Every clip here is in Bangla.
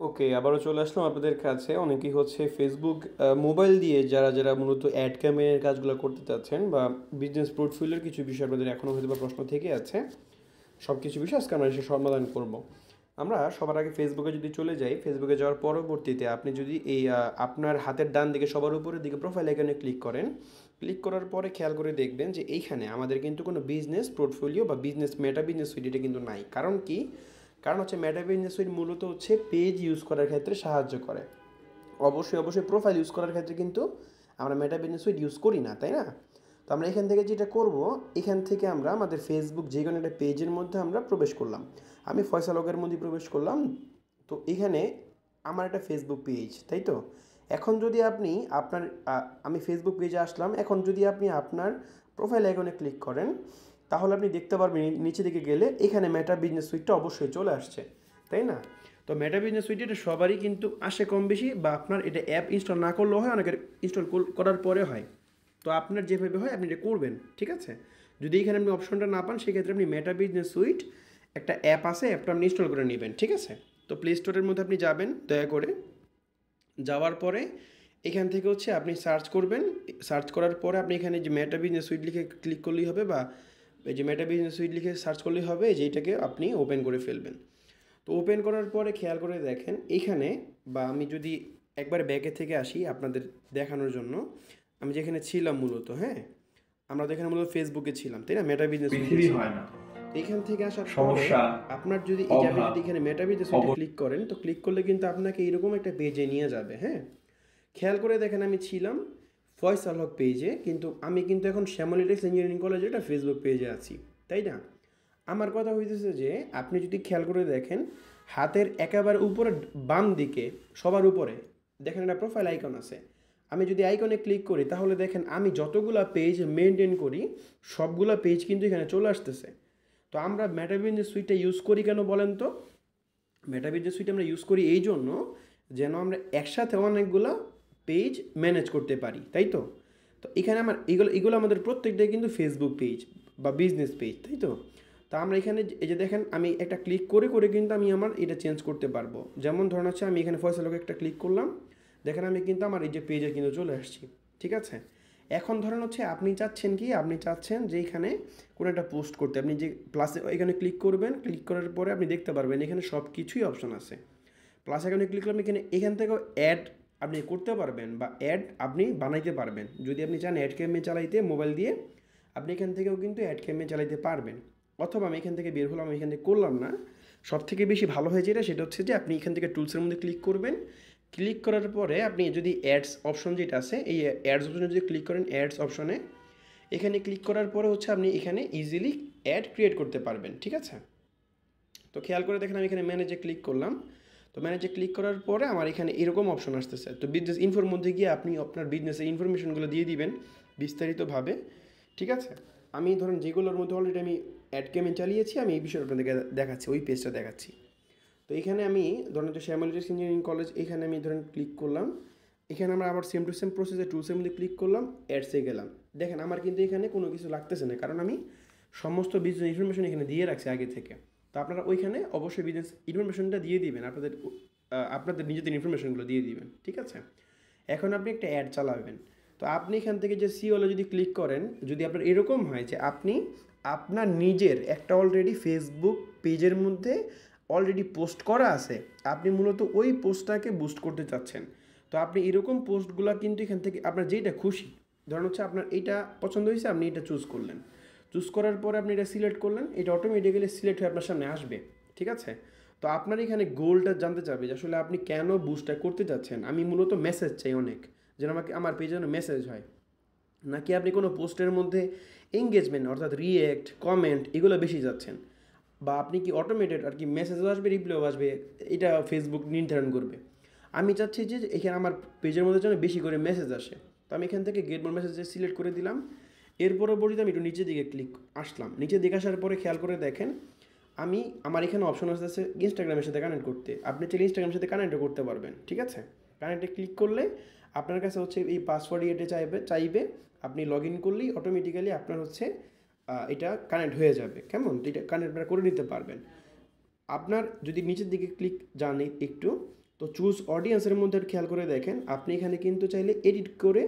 ওকে, আবারও চলে আসলাম আপনাদের কাছে। অনেকেই হচ্ছে ফেসবুক মোবাইল দিয়ে যারা মূলত অ্যাড ক্যাম্পেইনের কাজগুলো করতে চাচ্ছেন বা বিজনেস পোর্টফোলিওর কিছু বিষয় আপনাদের এখনও হয়তো বা প্রশ্ন থেকে আছে, সব কিছু বিষয় আজকে আমরা এসে সমাধান করব। আমরা সবার আগে ফেসবুকে যদি চলে যাই, ফেসবুকে যাওয়ার পরবর্তীতে আপনি যদি এই আপনার হাতের ডান দিকে সবার উপরের দিকে প্রোফাইল আইকনে ক্লিক করেন, ক্লিক করার পরে খেয়াল করে দেখবেন যে এইখানে আমাদের কিন্তু কোনো বিজনেস পোর্টফোলিও বা বিজনেস মেটা বিজনেস সুইট এটা কিন্তু নাই। কারণ কি? কারণ হচ্ছে মেটা বিজনেস সুইট মূলত হচ্ছে পেজ ইউজ করার ক্ষেত্রে সাহায্য করে। অবশ্যই প্রোফাইল ইউজ করার ক্ষেত্রে কিন্তু আমরা মেটা বিজনেস সুইট ইউজ করি না, তাই না? তো আমরা এখান থেকে যেটা করব, এখান থেকে আমরা আমাদের ফেসবুক যে কোনো একটা পেজের মধ্যে আমরা প্রবেশ করলাম। আমি ফয়সাল হকের মধ্যে প্রবেশ করলাম। তো এখানে আমার একটা ফেসবুক পেজ, তাই তো? এখন যদি আপনি আপনার আমি ফেসবুক পেজে আসলাম। এখন যদি আপনি আপনার প্রোফাইল আইকনে ক্লিক করেন, তাহলে আপনি দেখতে পারবেন নিচে দিকে গেলে এখানে মেটা বিজনেস সুইটটা অবশ্যই চলে আসছে, তাই না? তো মেটা বিজনেস সুইট এটা সবারই কিন্তু আসে কম বেশি, বা আপনার এটা অ্যাপ ইনস্টল না করলেও হয়, অনেকের ইনস্টল করার পরে হয়। তো আপনার যেভাবে হয় আপনি এটা করবেন, ঠিক আছে? যদি এখানে আপনি অপশনটা না পান, সেক্ষেত্রে আপনি মেটা বিজনেস সুইট একটা অ্যাপ আছে, অ্যাপটা আপনি ইনস্টল করে নেবেন, ঠিক আছে? তো প্লে স্টোরের মধ্যে আপনি যাবেন দয়া করে। যাওয়ার পরে এখান থেকে হচ্ছে আপনি সার্চ করবেন। সার্চ করার পরে আপনি এখানে যে মেটা বিজনেস সুইট লিখে ক্লিক করলেই হবে, বা এই যে মেটা বিজনেস সুইট লিখে সার্চ করলেই হবে, যেটাকে আপনি ওপেন করে ফেলবেন। তো ওপেন করার পরে খেয়াল করে দেখেন এইখানে, বা আমি যদি একবারে ব্যাকে থেকে আসি আপনাদের দেখানোর জন্য, আমি যেখানে ছিলাম মূলত, হ্যাঁ, আমরা তো এখানে মূলত ফেসবুকে ছিলাম, তাই না? মেটা বিজনেস সুইটে পৃথিবী ছিলাম। হয় না। তো এখান থেকে আসার পরে সমস্যা, আপনার যদি এই যে আপনি অভাব, যদি এখানে মেটা বিজনেস সুইটে ক্লিক করেন, তো ক্লিক করলে কিন্তু আপনাকে এরকম একটা পেজে নিয়ে যাবে, হ্যাঁ। খেয়াল করে দেখেন আমি ছিলাম ফয়সাল হক পেজে, কিন্তু আমি কিন্তু এখন শ্যামলিটেক্স ইঞ্জিনিয়ারিং কলেজে একটা ফেসবুক পেজে আছি, তাই না? আমার কথা হইতেছে যে আপনি যদি খেয়াল করে দেখেন, হাতের একেবারে উপরে বাম দিকে সবার উপরে দেখেন একটা প্রোফাইল আইকন আছে। আমি যদি আইকনে ক্লিক করি, তাহলে দেখেন আমি যতগুলা পেজ মেনটেন করি, সবগুলা পেজ কিন্তু এখানে চলে আসতেছে। তো আমরা মেটাবিজনেস সুইটটা ইউজ করি কেন বলেন তো? মেটাবিজনেস সুইট আমরা ইউজ করি এই জন্য, যেন আমরা একসাথে অনেকগুলো পেজ ম্যানেজ করতে পারি, তাই তো? তো এখানে আমার এগুলো এগুলো আমাদের প্রত্যেকটাই কিন্তু ফেসবুক পেজ বা বিজনেস পেজ, তাই তো? তো আমরা এখানে এই যে দেখেন, আমি একটা ক্লিক করে করে কিন্তু আমি আমার এটা চেঞ্জ করতে পারবো। যেমন ধরুন হচ্ছে আমি এখানে ফয়সালকে একটা ক্লিক করলাম, দেখেন আমি কিন্তু আমার এই যে পেজে কিন্তু চলে আসছি, ঠিক আছে? এখন ধরেন হচ্ছে আপনি চাচ্ছেন কি, আপনি চাচ্ছেন যে এখানে কোনো একটা পোস্ট করতে, আপনি যে প্লাসে এখানে ক্লিক করবেন। ক্লিক করার পরে আপনি দেখতে পারবেন এখানে সব কিছুই অপশন আছে। প্লাস এখানে ক্লিক করলে এখান থেকেও অ্যাড আপনি করতে পারবেন, বা অ্যাড আপনি বানাইতে পারবেন। যদি আপনি চান অ্যাড ক্যাম্পেইন চালাইতে মোবাইল দিয়ে, আপনি এখান থেকেও কিন্তু অ্যাড ক্যাম্পেইন চালাইতে পারবেন। অথবা আমি এখান থেকে বের হলাম, আমি এখান থেকে করলাম না। সব থেকে বেশি ভালো হয় যেটা, সেটা হচ্ছে যে আপনি এখান থেকে টুলসের মধ্যে ক্লিক করবেন। ক্লিক করার পরে আপনি যদি অ্যাডস অপশন যেটা আছে, এই অ্যাডস অপশনে যদি ক্লিক করেন, অ্যাডস অপশনে এখানে ক্লিক করার পরে হচ্ছে আপনি এখানে ইজিলি অ্যাড ক্রিয়েট করতে পারবেন, ঠিক আছে? তো খেয়াল করে দেখেন আমি এখানে ম্যানেজে ক্লিক করলাম। তো ম্যানেজে ক্লিক করার পরে আমার এখানে এরকম অপশন আসতেছে। তো বিজনেস ইনফোর মধ্যে গিয়ে আপনি আপনার বিজনেসের ইনফরমেশনগুলো দিয়ে দিবেন বিস্তারিতভাবে, ঠিক আছে? আমি ধরেন যেগুলোর মধ্যে অলরেডি আমি অ্যাড ক্যাম্পেইন চালিয়েছি, আমি এই বিষয়টা আপনাদেরকে দেখাচ্ছি, ওই পেজটা দেখাচ্ছি। তো এখানে আমি ধরেন যে শ্যামলিটেক্স ইঞ্জিনিয়ারিং কলেজ, এখানে আমি ধরেন ক্লিক করলাম। এখানে আমরা আবার সেম টু সেম প্রসেসে টুলসের মধ্যে ক্লিক করলাম, অ্যাডসে গেলাম। দেখেন আমার কিন্তু এখানে কোনো কিছু লাগতেছে না, কারণ আমি সমস্ত বিজনেস ইনফরমেশন এখানে দিয়ে রাখছি আগে থেকে। তো আপনারা ওইখানে অবশ্যই বিজনেস ইনফরমেশনটা দিয়ে দিবেন, আপনাদের নিজেদের ইনফরমেশনগুলো দিয়ে দিবেন, ঠিক আছে? এখন আপনি একটা অ্যাড চালাবেন। তো আপনি এখান থেকে যে সি হলে যদি ক্লিক করেন, যদি আপনার এরকম হয় যে আপনি আপনার নিজের একটা অলরেডি ফেসবুক পেজের মধ্যে অলরেডি পোস্ট করা আছে, আপনি মূলত ওই পোস্টটাকে বুস্ট করতে চাচ্ছেন। তো আপনি এরকম পোস্টগুলো কিন্তু এখান থেকে আপনার যেইটা খুশি, ধরুন হচ্ছে আপনার এইটা পছন্দ হয়েছে, আপনি এটা চুজ করলেন। চুজ করার পরে আপনি এটা সিলেক্ট করলেন, এটা অটোমেটিক্যালি সিলেক্ট হয়ে আপনার সামনে আসবে, ঠিক আছে? তো আপনার এখানে গোলটা জানতে চাবে যে আসলে আপনি কেন বুস্টটা করতে চাচ্ছেন। আমি মূলত মেসেজ চাই অনেক, যেন আমাকে আমার পেজে যেন মেসেজ হয়, নাকি আপনি কোনো পোস্টের মধ্যে এঙ্গেজমেন্ট অর্থাৎ রিয়েক্ট কমেন্ট এগুলো বেশি যাচ্ছেন, বা আপনি কি অটোমেটেড আর কি মেসেজও আসবে রিপ্লাইও আসবে, এটা ফেসবুক নির্ধারণ করবে। আমি চাচ্ছি যে এখানে আমার পেজের মধ্যে যেন বেশি করে মেসেজ আসে। তো আমি এখান থেকে গেট মোর মেসেজ সিলেক্ট করে দিলাম। এর পরবর্তীতে আমি একটু নিচের দিকে আসলাম। নিচের দিকে আসার পরে খেয়াল করে দেখেন আমার এখানে অপশন আসতেছে ইনস্টাগ্রামের সাথে কানেক্ট করতে। আপনি চাইলে ইনস্টাগ্রামের সাথে কানেক্টও করতে পারবেন, ঠিক আছে? কানেক্টে ক্লিক করলে আপনার কাছে হচ্ছে এই পাসওয়ার্ড ইয়েটা চাইবে। আপনি লগ ইন করলেই অটোমেটিক্যালি আপনার হচ্ছে এটা কানেক্ট হয়ে যাবে। কেমন? তো এটা কানেক্ট আপনারা করে নিতে পারবেন। আপনার যদি নিচের দিকে ক্লিক যান একটু, তো চুজ অডিয়েন্সের মধ্যে খেয়াল করে দেখেন, আপনি এখানে কিন্তু চাইলে এডিট করে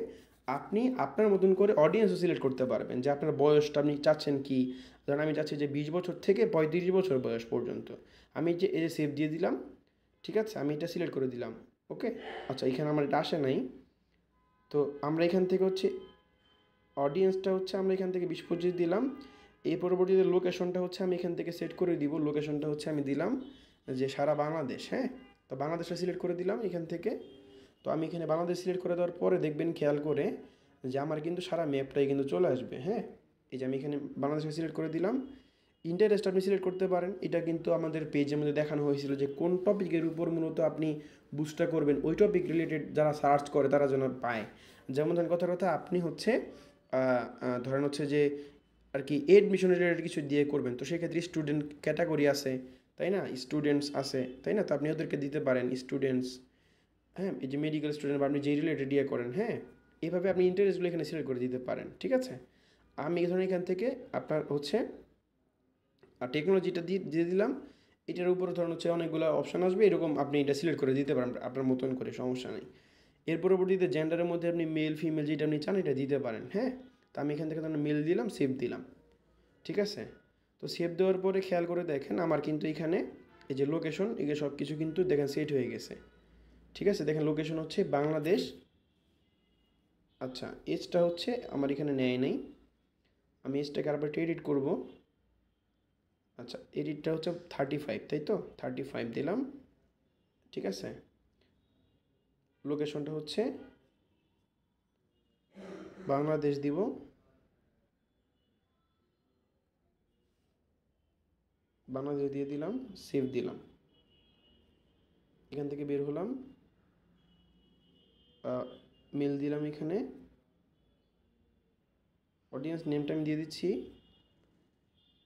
আপনি আপনার মতন করে অডিয়েন্সও সিলেক্ট করতে পারবেন, যে আপনার বয়সটা আপনি চাচ্ছেন কি। ধরেন আমি চাচ্ছি যে 20 বছর থেকে 35 বছর বয়স পর্যন্ত। আমি যে এই যে সেভ দিয়ে দিলাম, ঠিক আছে, আমি এটা সিলেক্ট করে দিলাম। ওকে, আচ্ছা এখানে আমার এটা আসে নাই। তো আমরা এখান থেকে হচ্ছে অডিয়েন্সটা হচ্ছে আমরা এখান থেকে 20-25 দিলাম। এই পরবর্তীতে লোকেশনটা হচ্ছে আমি এখান থেকে সেট করে দিব। লোকেশনটা হচ্ছে আমি দিলাম যে সারা বাংলাদেশ। হ্যাঁ, তো বাংলাদেশটা সিলেক্ট করে দিলাম এখান থেকে। তো আমি এখানে বাংলাদেশ সিলেক্ট করে দেওয়ার পরে দেখবেন খেয়াল করে যে আমার কিন্তু সারা ম্যাপটাই কিন্তু চলে আসবে। হ্যাঁ, এই যে আমি এখানে বাংলাদেশকে সিলেক্ট করে দিলাম। ইন্টারেস্ট আপনি সিলেক্ট করতে পারেন। এটা কিন্তু আমাদের পেজের মধ্যে দেখানো হয়েছিল যে কোন টপিকের উপর মূলত আপনি বুস্টটা করবেন, ওই টপিক রিলেটেড যারা সার্চ করে তারা যেন পায়। যেমন ধরেন কথা আপনি হচ্ছে ধরেন হচ্ছে যে আর কি এডমিশন রিলেটেড কিছু দিয়ে করবেন, তো সেক্ষেত্রে স্টুডেন্ট ক্যাটাগরি আছে, তাই না, স্টুডেন্টস আছে, তাই না, তো আপনি ওদেরকে দিতে পারেন স্টুডেন্টস। হ্যাঁ, এই যে মেডিকেল স্টুডেন্ট বা আপনি যেই রিলেটেড ইয়ে করেন, হ্যাঁ, এইভাবে আপনি ইন্টারেস্টগুলো এখানে সিলেক্ট করে দিতে পারেন। ঠিক আছে, আমি ধরেন এখান থেকে আপনার হচ্ছে আর টেকনোলজিটা দিয়ে দিলাম। এটার উপরে ধরুন হচ্ছে অনেকগুলো অপশান আসবে, এরকম আপনি এটা সিলেক্ট করে দিতে পারেন আপনার মতন করে, সমস্যা নেই। এর পরবর্তীতে জেন্ডারের মধ্যে আপনি মেল ফিমেল যেটা আপনি চান এটা দিতে পারেন। হ্যাঁ, তো আমি এখান থেকে ধরুন মেল দিলাম, সেভ দিলাম। ঠিক আছে, তো সেভ দেওয়ার পরে খেয়াল করে দেখেন আমার কিন্তু এখানে এই যে লোকেশন, এগুলো সব কিছু কিন্তু দেখেন সেট হয়ে গেছে। ঠিক আছে, দেখেন লোকেশন হচ্ছে বাংলাদেশ। আচ্ছা, এজটা হচ্ছে আমার এখানে নেয় নেই, আমি এজটাকে আবার এডিট করব। আচ্ছা, এডিটটা হচ্ছে 35, তাই তো, 35 দিলাম। ঠিক আছে, লোকেশনটা হচ্ছে বাংলাদেশ দিব। বাংলাদেশ দিয়ে দিলাম, সেভ দিলাম। এখান থেকে বের হলাম, মেল দিলাম। এখানে অডিয়েন্স নেমটা আমি দিয়ে দিচ্ছি,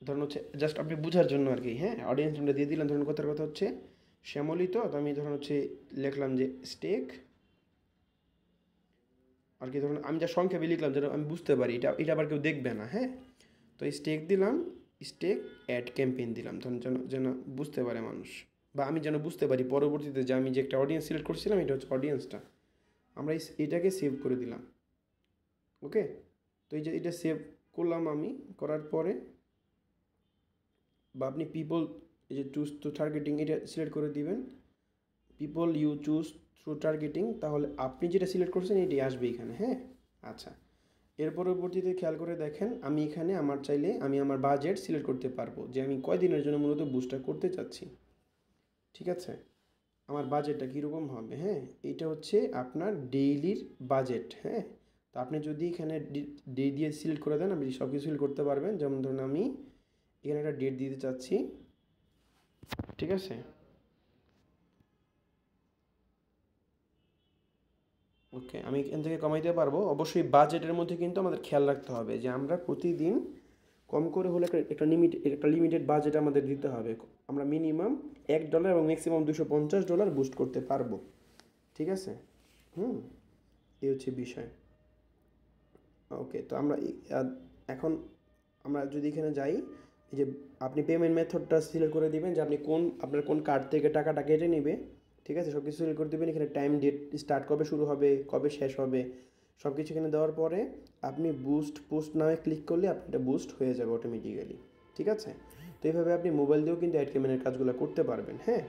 ধরুন হচ্ছে জাস্ট আপনি বোঝার জন্য আর কি। হ্যাঁ, অডিয়েন্স নেমটা দিয়ে দিলাম। ধরুন কথার কথা হচ্ছে শ্যামলী, তো আমি ধরুন হচ্ছে লিখলাম যে স্টেক আর কি। ধরুন আমি যা সংক্ষেপে লিখলাম যেন আমি বুঝতে পারি, এটা এটা আবার কেউ দেখবে না। হ্যাঁ, তো স্টেক দিলাম, স্টেক অ্যাড ক্যাম্পেইন দিলাম, ধরুন যেন যেন বুঝতে পারে মানুষ, বা আমি যেন বুঝতে পারি পরবর্তীতে যে আমি যে একটা অডিয়েন্স সিলেক্ট করছিলাম এটা হচ্ছে অডিয়েন্সটা। আমরা এটাকে সেভ করে দিলাম। ওকে, তো এই যে এটা সেভ করলাম আমি, করার পরে বা আপনি পিপল এই যে চুজ টু টার্গেটিং এটা সিলেক্ট করে দিবেন। People you choose through targeting, তাহলে আপনি যেটা সিলেক্ট করছেন এটাই আসবে এখানে। হ্যাঁ, আচ্ছা, এর পরবর্তীতে খেয়াল করে দেখেন আমি এখানে আমার চাইলে আমি আমার বাজেট সিলেক্ট করতে পারবো যে আমি কয়দিনের জন্য মূলত বুস্টটা করতে চাচ্ছি। ঠিক আছে, আমার বাজেটটা কীরকম হবে। হ্যাঁ, এইটা হচ্ছে আপনার ডেইলির বাজেট। হ্যাঁ, তো আপনি যদি এখানে ডে দিয়ে সিলেক্ট করে দেন আপনি সব কিছু সিলেক্ট করতে পারবেন। যেমন ধরুন আমি এখানে একটা ডেট দিতে চাচ্ছি। ঠিক আছে, ওকে, আমি এখান থেকে কমাইতে পারবো। অবশ্যই বাজেটের মধ্যে কিন্তু আমাদের খেয়াল রাখতে হবে যে আমরা প্রতিদিন কম করে হলে একটা লিমিটেড বাজেট আমাদের দিতে হবে। আমরা মিনিমাম $1 এবং ম্যাক্সিমাম $250 বুস্ট করতে পারবো। ঠিক আছে, হুম, এই হচ্ছে বিষয়। ওকে, তো আমরা এখন আমরা যদি এখানে যাই, এই যে আপনি পেমেন্ট মেথডটা সিলেক্ট করে দিবেন যে আপনি আপনার কোন কার্ড থেকে টাকাটা কেটে নেবে। ঠিক আছে, সব কিছু সিলেক্ট করে দেবেন। এখানে টাইম, ডেট, স্টার্ট কবে শুরু হবে, কবে শেষ হবে, সব কিছু এখানে দেওয়ার পরে আপনি বুস্ট পোস্ট নামে ক্লিক করলে আপনার এটা বুস্ট হয়ে যাবে অটোমেটিক্যালি। ঠিক আছে, তো এইভাবে আপনি মোবাইল দিয়েও কিন্তু অ্যাড ক্যাম্পেইনের কাজগুলো করতে পারবেন। হ্যাঁ,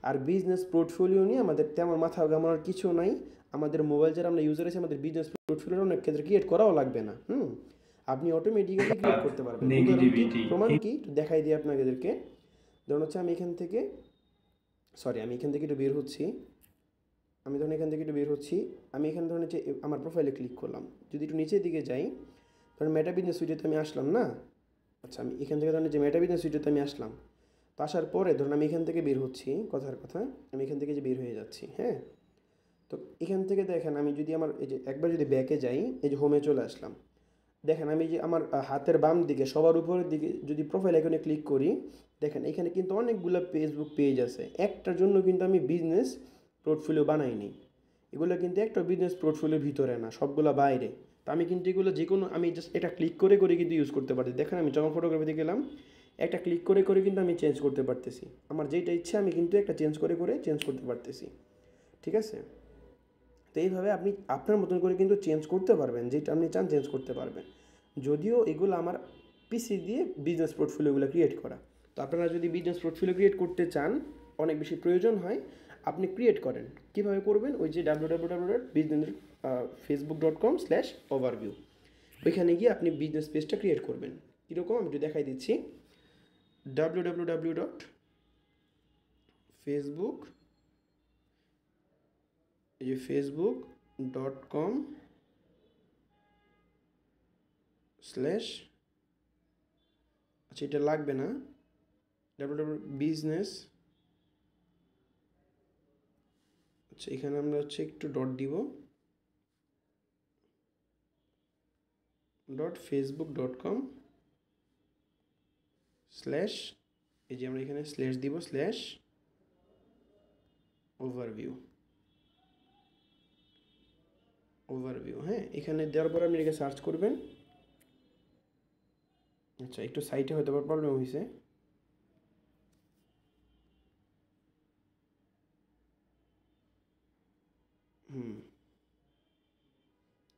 আর বিজনেস পোর্টফোলিও নিয়ে আমাদের তেমন মাথা ঘামানোর কিছু নাই। আমাদের মোবাইল যারা আমরা ইউজার আছি আমাদের বিজনেস পোর্টফোলিও অনেক ক্ষেত্রে ক্রিয়েট করাও লাগবে না। আপনি অটোমেটিক্যালি ক্রিয়েট করতে পারবেন। উদাহরণ কি, প্রমাণ কি, একটু দেখাই দিই আপনাদেরকে। ধরুন হচ্ছে আমি এখান থেকে একটু বের হচ্ছি। আমি এখানে ধরুন হচ্ছে আমার প্রোফাইলে ক্লিক করলাম। যদি একটু নিচের দিকে যাই, ধরুন মেটা বিজনেস সুইটেতে আমি আসলাম না। আচ্ছা, আমি এখান থেকে ধরুন যে মেটা বিজনেস সুইটেতে আমি আসলাম। তো আসার পরে ধরুন আমি এখান থেকে বের হচ্ছি, কথার কথা আমি এখান থেকে যে বের হয়ে যাচ্ছি। হ্যাঁ, তো এখান থেকে দেখেন আমি যদি আমার এই যে একবার যদি ব্যাকে যাই, এই যে হোমে চলে আসলাম। দেখেন আমি যে আমার হাতের বাম দিকে সবার উপরের দিকে যদি প্রোফাইল আইকনে ক্লিক করি, দেখেন এখানে কিন্তু অনেকগুলো ফেসবুক পেজ আছে। একটার জন্য কিন্তু আমি বিজনেস পোর্টফোলিও বানাইনি। এগুলো কিন্তু একটা বিজনেস পোর্টফোলিওর ভিতরে না, সবগুলো বাইরে। তো আমি কিন্তু এগুলো যে কোনো আমি জাস্ট এটা ক্লিক করে করে কিন্তু ইউজ করতে পারছি। দেখেন আমি যখন ফটোগ্রাফিতে গেলাম একটা ক্লিক করে করে কিন্তু আমি চেঞ্জ করতে পারতেছি। আমার যেটা ইচ্ছে আমি কিন্তু একটা চেঞ্জ করে করে চেঞ্জ করতে পারতেছি। ঠিক আছে? তো এইভাবে আপনি আপনার মতন করে কিন্তু চেঞ্জ করতে পারবেন, যেটা আপনি চান চেঞ্জ করতে পারবেন। যদিও এগুলো আমার পিসি দিয়ে বিজনেস পোর্টফোলিওগুলো ক্রিয়েট করা। তো আপনারা যদি বিজনেস পোর্টফোলিও ক্রিয়েট করতে চান, অনেক বেশি প্রয়োজন হয়, আপনি ক্রিয়েট করেন। কীভাবে করবেন? ওই যে www.businessfacebook.com/overview, ওইখানে গিয়ে আপনি বিজনেস পেজটা ক্রিয়েট করবেন। কীরকম আমি একটু দেখাই দিচ্ছি। www.facebook, এই যে facebook.com/ আচ্ছা এটা লাগবে না, www.business, আচ্ছা এখানে আমরা হচ্ছে একটু ডট দিব, .facebook.com/ এই যে আমরা এখানে স্ল্যাশ দিব, /overview, হ্যাঁ। এখানে দেওয়ার পর আপনি এটাকে সার্চ করবেন। আচ্ছা একটু সাইটে হয়তো প্রবলেম হয়েছে।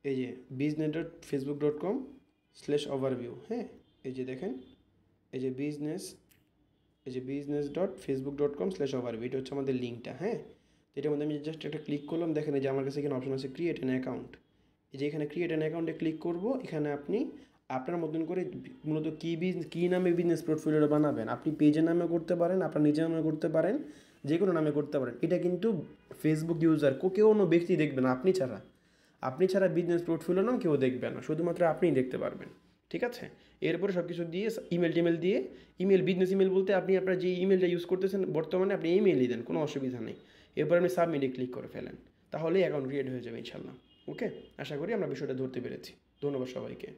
এই যে business.facebook.com/overview, হ্যাঁ। এই যে দেখেন, এই যে business.facebook.com/overview, এটা হচ্ছে আমাদের লিঙ্কটা, হ্যাঁ। তো এটার মধ্যে আমি জাস্ট একটা ক্লিক করলাম, দেখেন এই যে আমার কাছে এখানে অপশন আছে ক্রিয়েট অ্যান অ্যাকাউন্ট। এই যে এখানে ক্রিয়েট অ্যান অ্যাকাউন্টে ক্লিক করব। এখানে আপনি আপনার মতন করে মূলত কী নামে বিজনেস পোর্টফোলিওটা বানাবেন, আপনি পেজের নামে করতে পারেন, আপনার নিজের নামে করতে পারেন, যে কোনো নামে করতে পারেন। এটা কিন্তু ফেসবুক ইউজার কেউ অন্য ব্যক্তি দেখবে না আপনি ছাড়া বিজনেস পোর্টফোলিও নাম কেউ দেখবে না, শুধুমাত্র আপনিই দেখতে পারবেন। ঠিক আছে? এরপরে সব কিছু দিয়ে টিমেল দিয়ে, বিজনেস ইমেল বলতে আপনি আপনার যে ইমেলটা ইউজ করতেছেন বর্তমানে, আপনি ইমেলই দেন, কোনো অসুবিধা নেই। এরপর আপনি সাবমিটে ক্লিক করে ফেলেন, তাহলেই অ্যাকাউন্ট ক্রিয়েট হয়ে যাবে ইনশাল্লাহ। ওকে, আশা করি আমরা বিষয়টা ধরতে পেরেছি। ধন্যবাদ সবাইকে।